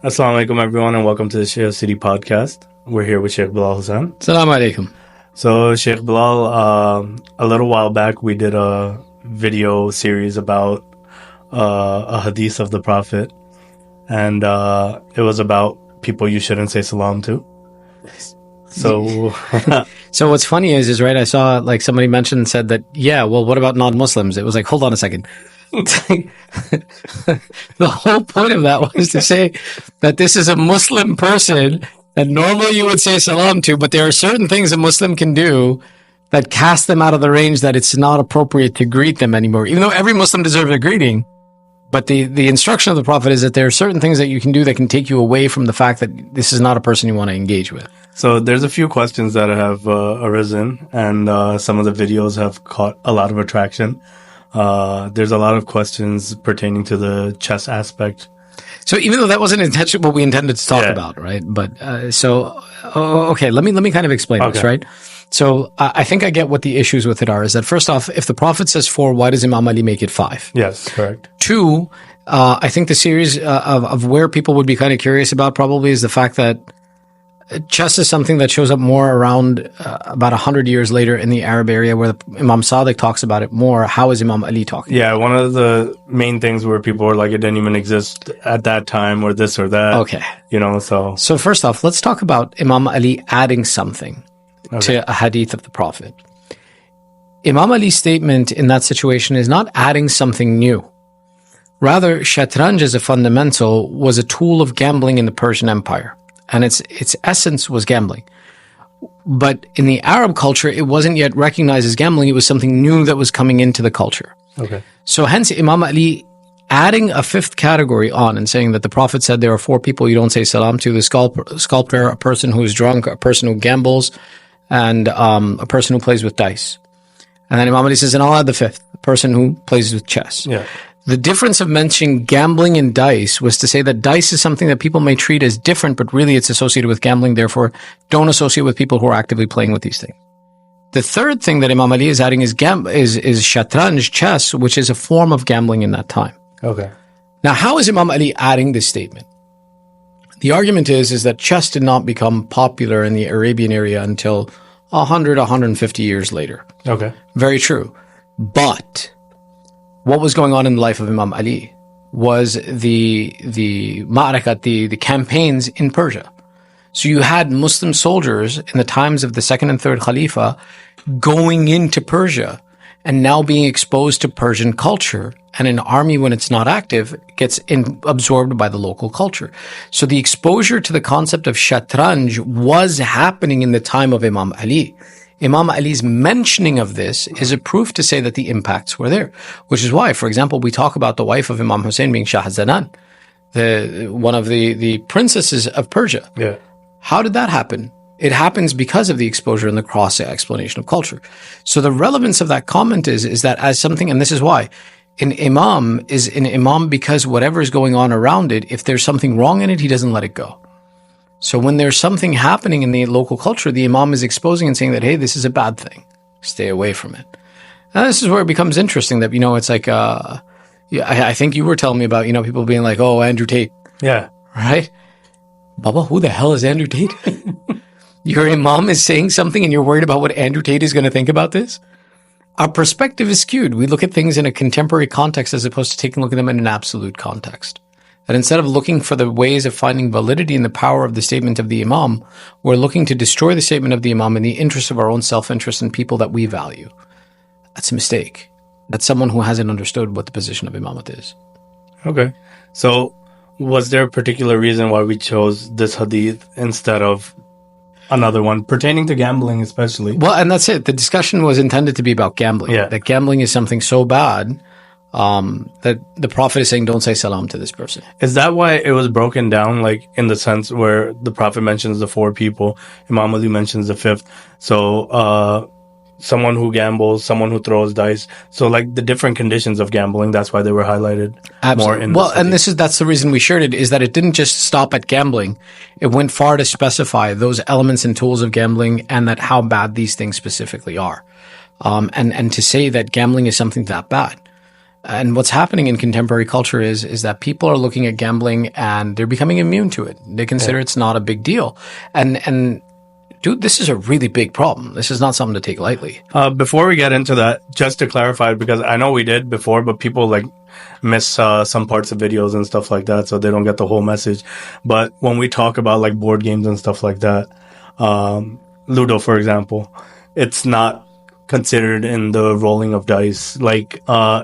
Assalamu alaikum everyone and welcome to the Shia City podcast. We're here with Sheikh Bilal Hussain. Assalamu alaikum. So Sheikh Bilal, a little while back we did a video series about a hadith of the Prophet, and it was about people you shouldn't say salam to. So So what's funny is right, I saw like somebody mentioned, said that, yeah, well, what about non-Muslims? It was like, hold on a second. The whole point of that was to say that this is a Muslim person that normally you would say salam to, but there are certain things a Muslim can do that cast them out of the range that it's not appropriate to greet them anymore. Even though every Muslim deserves a greeting, but the instruction of the Prophet is that there are certain things that you can do that can take you away from the fact that this is not a person you want to engage with. So there's a few questions that have arisen, and some of the videos have caught a lot of attraction. There's a lot of questions pertaining to the chess aspect. So even though that wasn't intentional, what we intended to talk about, right? But okay, let me kind of explain this, right? So I think I get what the issues with it are. Is that first off, if the Prophet says 4, why does Imam Ali make it 5? Yes, correct. 2, I think the series of where people would be kind of curious about probably is the fact that chess is something that shows up more around about 100 years later in the Arab area, where Imam Sadiq talks about it more. How is Imam Ali talking? Yeah, one of the main things where people were like, it didn't even exist at that time, or this or that. Okay. So first off, let's talk about Imam Ali adding something to a hadith of the Prophet. Imam Ali's statement in that situation is not adding something new. Rather, shatranj as a fundamental was a tool of gambling in the Persian Empire. And its essence was gambling. But in the Arab culture, it wasn't yet recognized as gambling. It was something new that was coming into the culture. Okay. So hence Imam Ali adding a 5th category on and saying that the Prophet said there are 4 people you don't say salam to: the sculptor, a person who is drunk, a person who gambles, and a person who plays with dice. And then Imam Ali says, and I'll add the 5th, the person who plays with chess. Yeah. The difference of mentioning gambling and dice was to say that dice is something that people may treat as different, but really it's associated with gambling. Therefore, don't associate with people who are actively playing with these things. The 3rd thing that Imam Ali is adding is shatranj, chess, which is a form of gambling in that time. Okay. Now, how is Imam Ali adding this statement? The argument is that chess did not become popular in the Arabian area until 100, 150 years later. Okay. Very true. But what was going on in the life of Imam Ali was the ma'arakat, the campaigns in Persia. So you had Muslim soldiers in the times of the 2nd and 3rd Khalifa going into Persia and now being exposed to Persian culture. And an army, when it's not active, gets absorbed by the local culture. So the exposure to the concept of shatranj was happening in the time of Imam Ali. Imam Ali's mentioning of this is a proof to say that the impacts were there, which is why, for example, we talk about the wife of Imam Hussein being Shahzadan, one of the princesses of Persia. Yeah. How did that happen? It happens because of the exposure and the cross explanation of culture. So the relevance of that comment is that as something, and this is why, an imam is an imam because whatever is going on around it, if there's something wrong in it, he doesn't let it go. So when there's something happening in the local culture, the imam is exposing and saying that, hey, this is a bad thing. Stay away from it. And this is where it becomes interesting that, it's like, I think you were telling me about, people being like, oh, Andrew Tate. Yeah. Right? Baba, who the hell is Andrew Tate? Your imam is saying something and you're worried about what Andrew Tate is going to think about this? Our perspective is skewed. We look at things in a contemporary context as opposed to taking a look at them in an absolute context. That instead of looking for the ways of finding validity in the power of the statement of the imam, we're looking to destroy the statement of the imam in the interest of our own self-interest and people that we value. That's a mistake. That's someone who hasn't understood what the position of imamate is. Okay. So was there a particular reason why we chose this hadith instead of another one pertaining to gambling especially? Well, and that's it. The discussion was intended to be about gambling. Yeah. That gambling is something so bad that the Prophet is saying, don't say salam to this person. Is that why it was broken down, like in the sense where the Prophet mentions the 4 people, Imam Ali mentions the 5th? So someone who gambles, someone who throws dice. So like the different conditions of gambling, that's why they were highlighted. Absolutely. More in well, and hadith. that's the reason we shared it, is that it didn't just stop at gambling. It went far to specify those elements and tools of gambling and that how bad these things specifically are. And to say that gambling is something that bad. And what's happening in contemporary culture is that people are looking at gambling and they're becoming immune to it. They consider it's not a big deal. And dude, this is a really big problem. This is not something to take lightly. Before we get into that, just to clarify, because I know we did before, but people like miss some parts of videos and stuff like that, so they don't get the whole message. But when we talk about like board games and stuff like that, Ludo, for example, it's not considered in the rolling of dice, like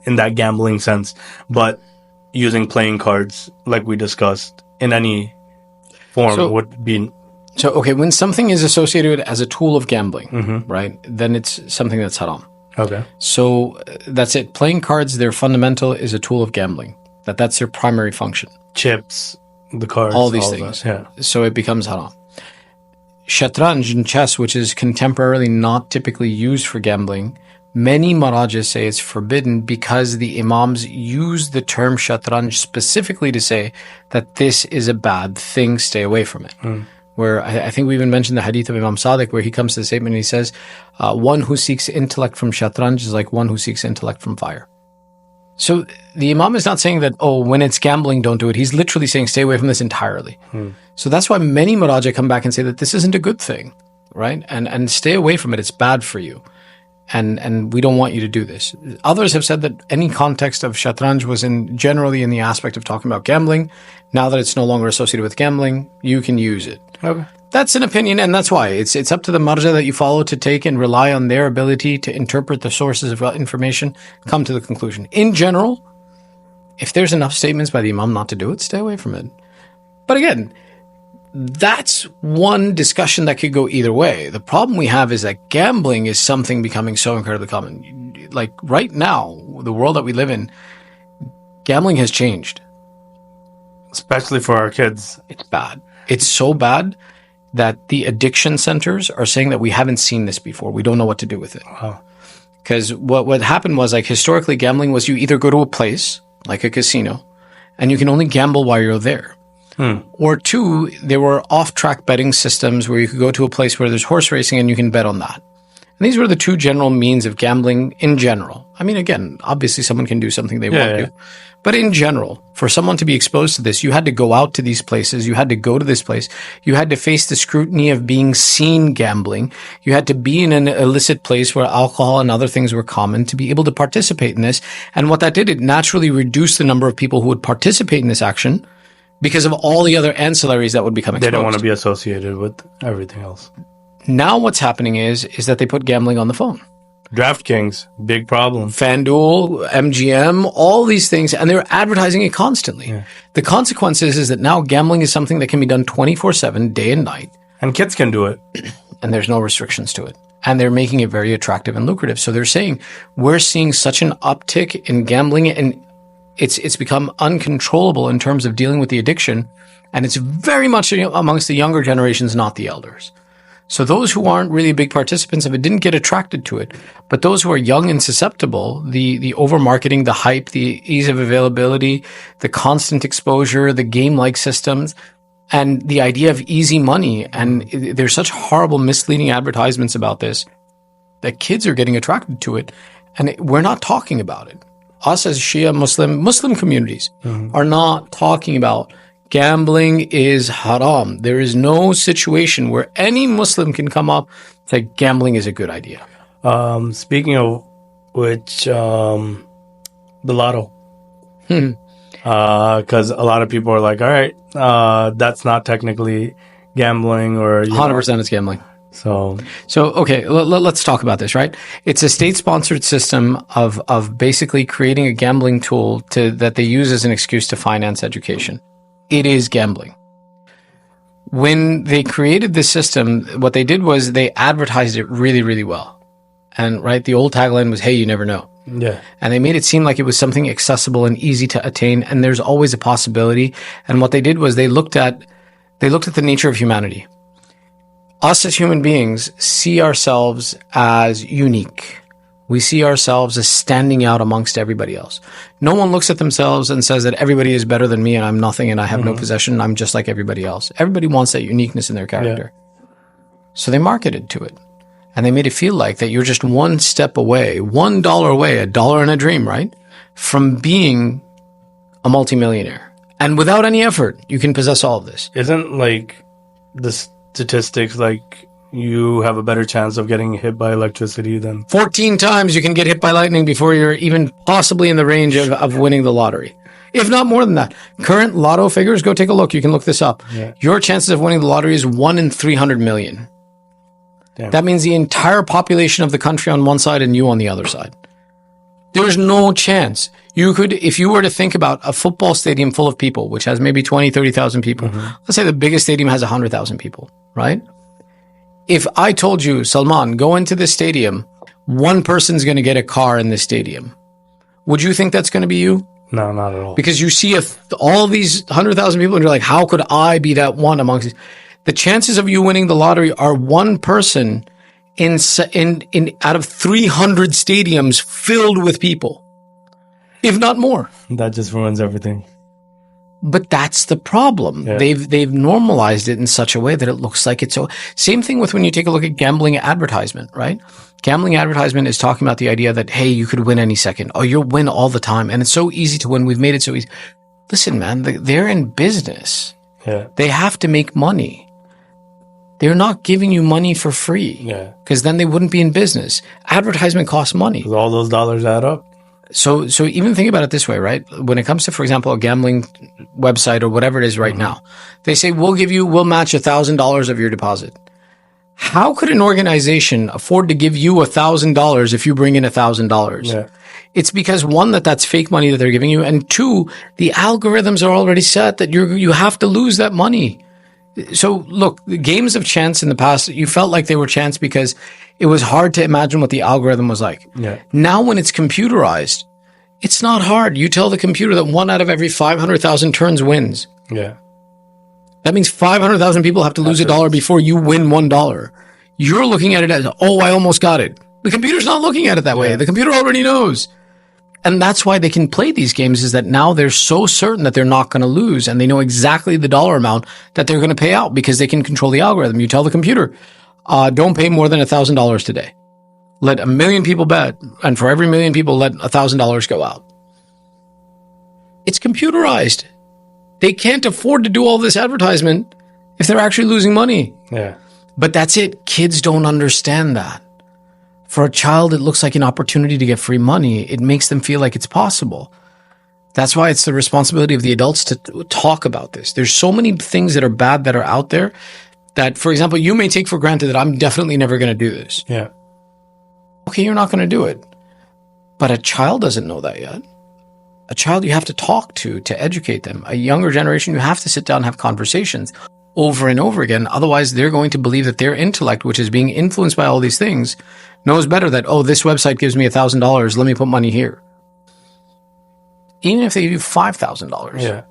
in that gambling sense, but using playing cards, like we discussed, in any form would be. So, okay, when something is associated as a tool of gambling, right, then it's something that's haram. Okay. So that's it. Playing cards, their fundamental is a tool of gambling. That's their primary function. Chips, the cards, all these things. Yeah. So it becomes haram. Shatranj and chess, which is contemporarily not typically used for gambling, many marajis say it's forbidden because the imams use the term shatranj specifically to say that this is a bad thing, stay away from it. Where I think we even mentioned the hadith of Imam Sadiq, where he comes to the statement and he says, one who seeks intellect from shatranj is like one who seeks intellect from fire. So the imam is not saying that, oh, when it's gambling, don't do it. He's literally saying stay away from this entirely. So that's why many maraja come back and say that this isn't a good thing, right? And stay away from it. It's bad for you. And we don't want you to do this. Others have said that any context of shatranj was generally in the aspect of talking about gambling. Now that it's no longer associated with gambling, you can use it. Okay. That's an opinion, and that's why. It's up to the marja that you follow to take and rely on their ability to interpret the sources of information, come to the conclusion. In general, if there's enough statements by the imam not to do it, stay away from it. But again, that's one discussion that could go either way. The problem we have is that gambling is something becoming so incredibly common. Like right now, the world that we live in, gambling has changed. Especially for our kids. It's bad. It's so bad that the addiction centers are saying that we haven't seen this before. We don't know what to do with it. Because what happened was, like, historically, gambling was you either go to a place, like a casino, and you can only gamble while you're there. Or two, there were off-track betting systems where you could go to a place where there's horse racing and you can bet on that. And these were the two general means of gambling in general. I mean, again, obviously someone can do something they want to. But in general, for someone to be exposed to this, you had to go out to these places. You had to go to this place. You had to face the scrutiny of being seen gambling. You had to be in an illicit place where alcohol and other things were common to be able to participate in this. And what that did, it naturally reduced the number of people who would participate in this action because of all the other ancillaries that would become exposed. They don't want to be associated with everything else. Now what's happening is that they put gambling on the phone. DraftKings, big problem. FanDuel, MGM, all these things, and they're advertising it constantly. The consequence is that now gambling is something that can be done 24/7, day and night. And kids can do it. And there's no restrictions to it. And they're making it very attractive and lucrative. So they're saying, we're seeing such an uptick in gambling, and it's become uncontrollable in terms of dealing with the addiction. And it's very much amongst the younger generations, not the elders. So those who aren't really big participants of it didn't get attracted to it. But those who are young and susceptible, the over-marketing, the hype, the ease of availability, the constant exposure, the game-like systems, and the idea of easy money. And there's such horrible, misleading advertisements about this that kids are getting attracted to it. And we're not talking about it. Us as Shia Muslim communities are not talking about gambling is haram. There is no situation where any Muslim can come up and say gambling is a good idea. Speaking of which, the lotto. Because a lot of people are like, all right, that's not technically gambling, or 100% it's gambling. So okay, let's talk about this, right? It's a state-sponsored system of basically creating a gambling tool that they use as an excuse to finance education. It is gambling. When they created this system, what they did was they advertised it really, really well. And right, the old tagline was, hey, you never know. Yeah. And they made it seem like it was something accessible and easy to attain, and there's always a possibility. And what they did was they looked at the nature of humanity. Us as human beings see ourselves as unique. We see ourselves as standing out amongst everybody else. No one looks at themselves and says that everybody is better than me and I'm nothing and I have no possession and I'm just like everybody else. Everybody wants that uniqueness in their character. So they marketed to it. And they made it feel like that you're just one step away, $1 away, $1 in a dream, right? from being a multimillionaire. And without any effort, you can possess all of this. Isn't like the statistics like you have a better chance of getting hit by electricity than 14 times you can get hit by lightning before you're even possibly in the range of winning the lottery. If not more than that. Current lotto figures, go take a look. You can look this up. Yeah. Your chances of winning the lottery is 1 in 300 million. Damn. That means the entire population of the country on one side and you on the other side. There's no chance. You could, if you were to think about a football stadium full of people, which has maybe 20, 30,000 people. Let's say the biggest stadium has 100,000 people, right? If I told you, Salman, go into this stadium, one person's going to get a car in this stadium. Would you think that's going to be you? No, not at all. Because you see all these 100,000 people and you're like, how could I be that one amongst these? The chances of you winning the lottery are one person in out of 300 stadiums filled with people, if not more. That just ruins everything. But that's the problem. Yeah. They've normalized it in such a way that it looks like it's so. Same thing with when you take a look at gambling advertisement, right? Gambling advertisement is talking about the idea that, hey, you could win any second. Oh, you'll win all the time. And it's so easy to win. We've made it so easy. Listen, man, they're in business. Yeah. They have to make money. They're not giving you money for free. Yeah. Because then they wouldn't be in business. Advertisement costs money. 'Cause all those dollars add up. So even think about it this way, right? When it comes to, for example, a gambling website or whatever it is right now, they say, we'll match $1,000 of your deposit. How could an organization afford to give you $1,000 if you bring in $1,000? Yeah. It's because one, that's fake money that they're giving you. And two, the algorithms are already set that you have to lose that money. So look, the games of chance in the past, you felt like they were chance because it was hard to imagine what the algorithm was like. Yeah. Now when it's computerized, it's not hard. You tell the computer that 1 out of every 500,000 turns wins. Yeah. That means 500,000 people have to lose $1 before you win $1. You're looking at it as, oh, I almost got it. The computer's not looking at it that way. The computer already knows. And that's why they can play these games, is that now they're so certain that they're not going to lose, and they know exactly the dollar amount that they're going to pay out because they can control the algorithm. You tell the computer, don't pay more than $1,000 today. Let 1 million people bet, and for every 1 million people, let $1,000 go out. It's computerized. They can't afford to do all this advertisement if they're actually losing money. Yeah. But that's it. Kids don't understand that. For a child, it looks like an opportunity to get free money. It makes them feel like it's possible. That's why it's the responsibility of the adults to talk about this. There's so many things that are bad that are out there that, for example, you may take for granted that I'm definitely never going to do this. Yeah. Okay, you're not going to do it. But a child doesn't know that yet. A child you have to talk to educate them. A younger generation, you have to sit down and have conversations over and over again. Otherwise, they're going to believe that their intellect, which is being influenced by all these things, knows better that, oh, this website gives me $1,000. Let me put money here. Even if they give you $5,000, Yeah.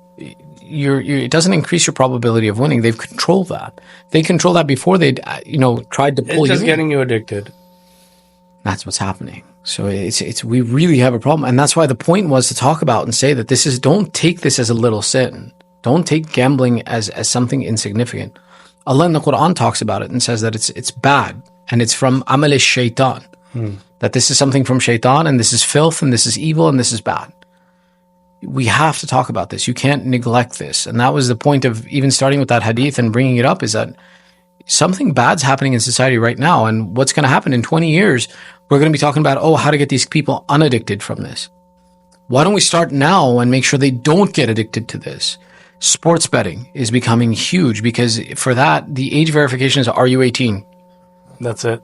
it doesn't increase your probability of winning. They've controlled that. They controlled that before they, tried to pull you in. It's just getting you addicted. That's what's happening. So we really have a problem. And that's why the point was to talk about and say that don't take this as a little sin. Don't take gambling as something insignificant. Allah in the Quran talks about it and says that it's bad. And it's from amal Shaitan. That this is something from Shaitan, and this is filth, and this is evil, and this is bad. We have to talk about this. You can't neglect this. And that was the point of even starting with that hadith and bringing it up, is that something bad's happening in society right now. And what's going to happen in 20 years, we're going to be talking about, how to get these people unaddicted from this. Why don't we start now and make sure they don't get addicted to this? Sports betting is becoming huge because for that, the age verification is, are you 18? That's it.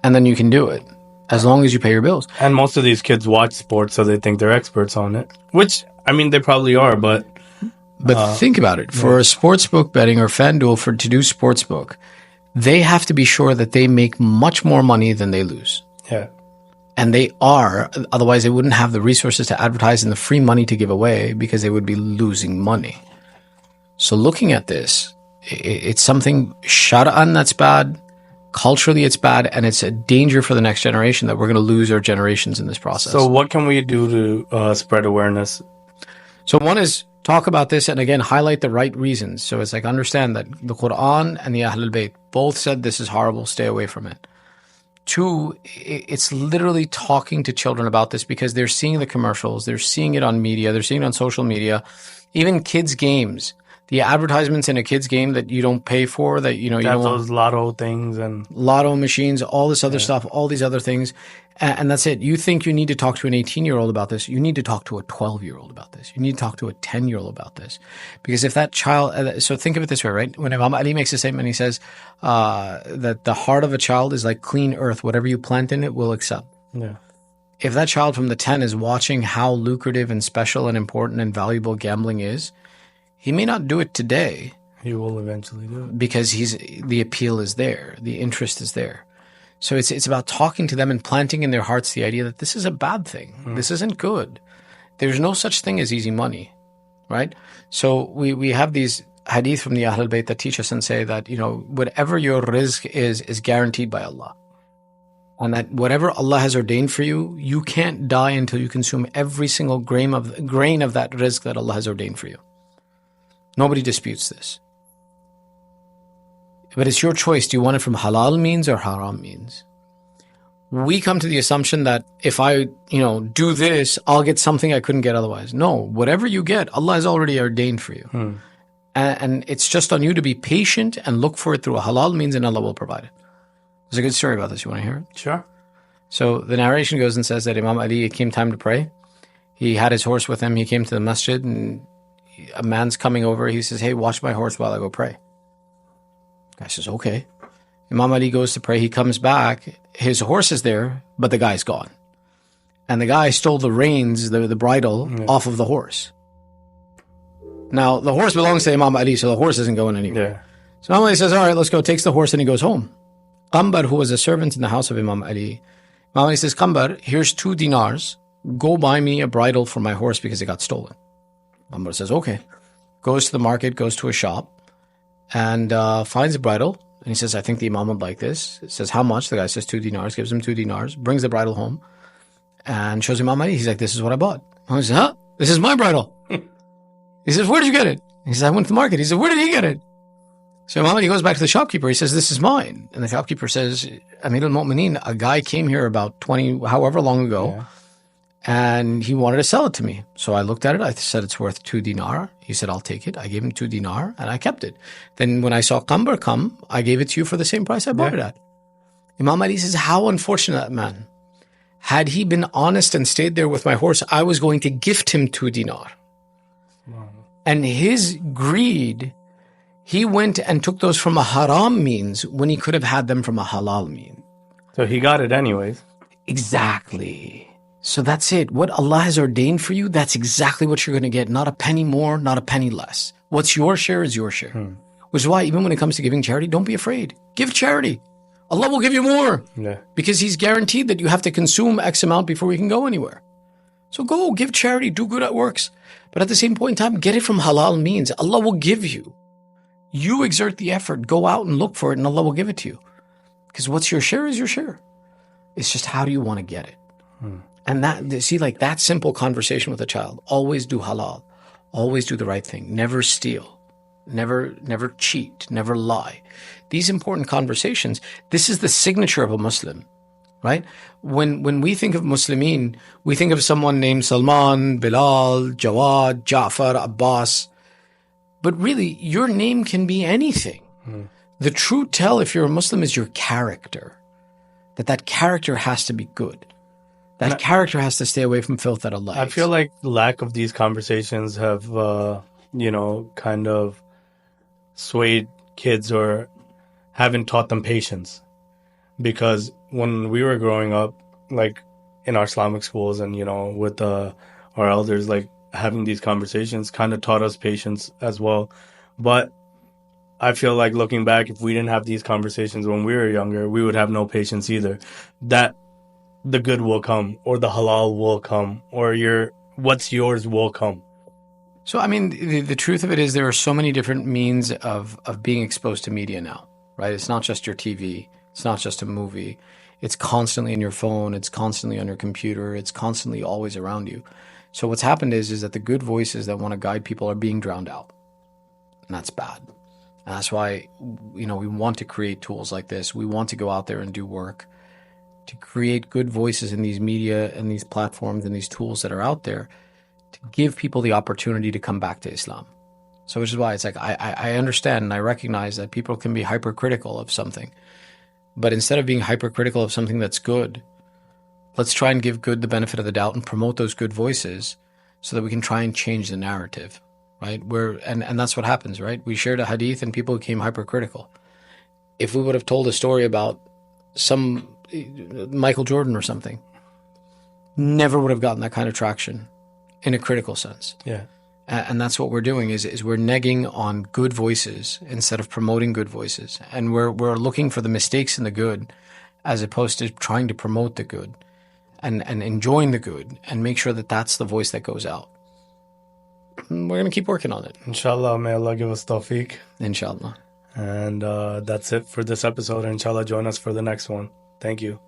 And then you can do it as long as you pay your bills. And most of these kids watch sports, so they think they're experts on it. Which, I mean, they probably are, but think about it. For a sportsbook betting or FanDuel to do sportsbook, they have to be sure that they make much more money than they lose. Yeah. And they are. Otherwise, they wouldn't have the resources to advertise and the free money to give away because they would be losing money. So looking at this, it's something shara'an that's bad. Culturally, it's bad, and it's a danger for the next generation that we're going to lose our generations in this process. So what can we do to spread awareness? So one is talk about this and, again, highlight the right reasons. So it's like, understand that the Quran and the Ahlul Bayt both said this is horrible, stay away from it. Two, it's literally talking to children about this because they're seeing the commercials, they're seeing it on media, they're seeing it on social media, even kids' games. The advertisements in a kid's game that you don't pay for, that you They don't have want, those lotto things and lotto machines, all this other stuff, all these other things. And that's it. You think you need to talk to an 18-year-old about this. You need to talk to a 12-year-old about this. You need to talk to a 10-year-old about this. Because if that child, so think of it this way, right? When Imam Ali makes a statement, he says that the heart of a child is like clean earth. Whatever you plant in it will accept. yeah. If that child from the 10 is watching how lucrative and special and important and valuable gambling is, he may not do it today. He will eventually do it. Because the appeal is there. The interest is there. So it's about talking to them and planting in their hearts the idea that this is a bad thing. This isn't good. There's no such thing as easy money, right? So we have these hadith from the Ahlul Bayt that teach us and say that, whatever your rizq is guaranteed by Allah. And that whatever Allah has ordained for you, you can't die until you consume every single grain of that rizq that Allah has ordained for you. Nobody disputes this. But it's your choice. Do you want it from halal means or haram means? We come to the assumption that if I, do this, I'll get something I couldn't get otherwise. No, whatever you get, Allah has already ordained for you. And it's just on you to be patient and look for it through a halal means, and Allah will provide it. There's a good story about this. You want to hear it? Sure. So the narration goes and says that Imam Ali, it came time to pray. He had his horse with him. He came to the masjid, and a man's coming over. He says, "Hey, watch my horse while I go pray." Guy says, "Okay." Imam Ali goes to pray. He comes back. His horse is there, but the guy's gone. And the guy stole the reins, the bridle, off of the horse. Now, the horse belongs to Imam Ali, so the horse isn't going anywhere. Yeah. So Imam Ali says, "All right, let's go." Takes the horse and he goes home. Qambar, who was a servant in the house of Imam Ali, Imam Ali says, "Qambar, here's 2 dinars. Go buy me a bridle for my horse because it got stolen." Qambar says, "Okay." Goes to the market, goes to a shop, and finds a bridle. And he says, "I think the Imam would like this." It says, "How much?" The guy says 2 dinars, gives him 2 dinars, brings the bridle home, and shows Imam Ali. He's like, "This is what I bought." Imam Ali says, "Huh? This is my bridle." He says, "Where did you get it?" He says, "I went to the market." He said, "Where did he get it?" So Imam Ali goes back to the shopkeeper. He says, "This is mine." And the shopkeeper says, "Amir al-Mu'mineen, a guy came here about 20, however long ago, and he wanted to sell it to me. So I looked at it. I said, it's worth 2 dinar. He said, I'll take it. I gave him 2 dinar and I kept it. Then when I saw Qambar come, I gave it to you for the same price I bought it at." Imam Ali says, "How unfortunate, man. Had he been honest and stayed there with my horse, I was going to gift him 2 dinar. Wow. And his greed, he went and took those from a haram means when he could have had them from a halal mean." So he got it anyways. Exactly. So that's it. What Allah has ordained for you, that's exactly what you're going to get. Not a penny more, not a penny less. What's your share is your share. Which is why even when it comes to giving charity, don't be afraid. Give charity. Allah will give you more. Yeah. Because He's guaranteed that you have to consume X amount before you can go anywhere. So go, give charity, do good at works. But at the same point in time, get it from halal means. Allah will give you. You exert the effort. Go out and look for it and Allah will give it to you. Because what's your share is your share. It's just how do you want to get it? And that, see, like that simple conversation with a child, always do halal, always do the right thing, never steal, never cheat, never lie. These important conversations, this is the signature of a Muslim, right? When we think of Muslimin, we think of someone named Salman, Bilal, Jawad, Ja'far, A.B.A.S. But really, your name can be anything. The true tell if you're a Muslim is your character, that character has to be good. That character has to stay away from filth that Allah hates. I feel like the lack of these conversations have, kind of swayed kids or haven't taught them patience. Because when we were growing up, like in our Islamic schools and, with our elders, like having these conversations kind of taught us patience as well. But I feel like looking back, if we didn't have these conversations when we were younger, we would have no patience either. That the good will come, or the halal will come, or what's yours will come. So, I mean, the truth of it is there are so many different means of being exposed to media now, right? It's not just your TV. It's not just a movie. It's constantly in your phone. It's constantly on your computer. It's constantly always around you. So what's happened is that the good voices that want to guide people are being drowned out. And that's bad. And that's why, we want to create tools like this. We want to go out there and do work. to create good voices in these media and these platforms and these tools that are out there to give people the opportunity to come back to Islam. So which is why it's like I understand and I recognize that people can be hypercritical of something. But instead of being hypercritical of something that's good, let's try and give good the benefit of the doubt and promote those good voices so that we can try and change the narrative, right? And that's what happens, right? We shared a hadith and people became hypercritical. If we would have told a story about some Michael Jordan or something, never would have gotten that kind of traction in a critical sense. Yeah. And that's what we're doing is we're negging on good voices instead of promoting good voices. And we're looking for the mistakes in the good as opposed to trying to promote the good and enjoying the good and make sure that that's the voice that goes out. And we're going to keep working on it. Inshallah, may Allah give us tawfiq. Inshallah. And that's it for this episode. Inshallah, join us for the next one. Thank you.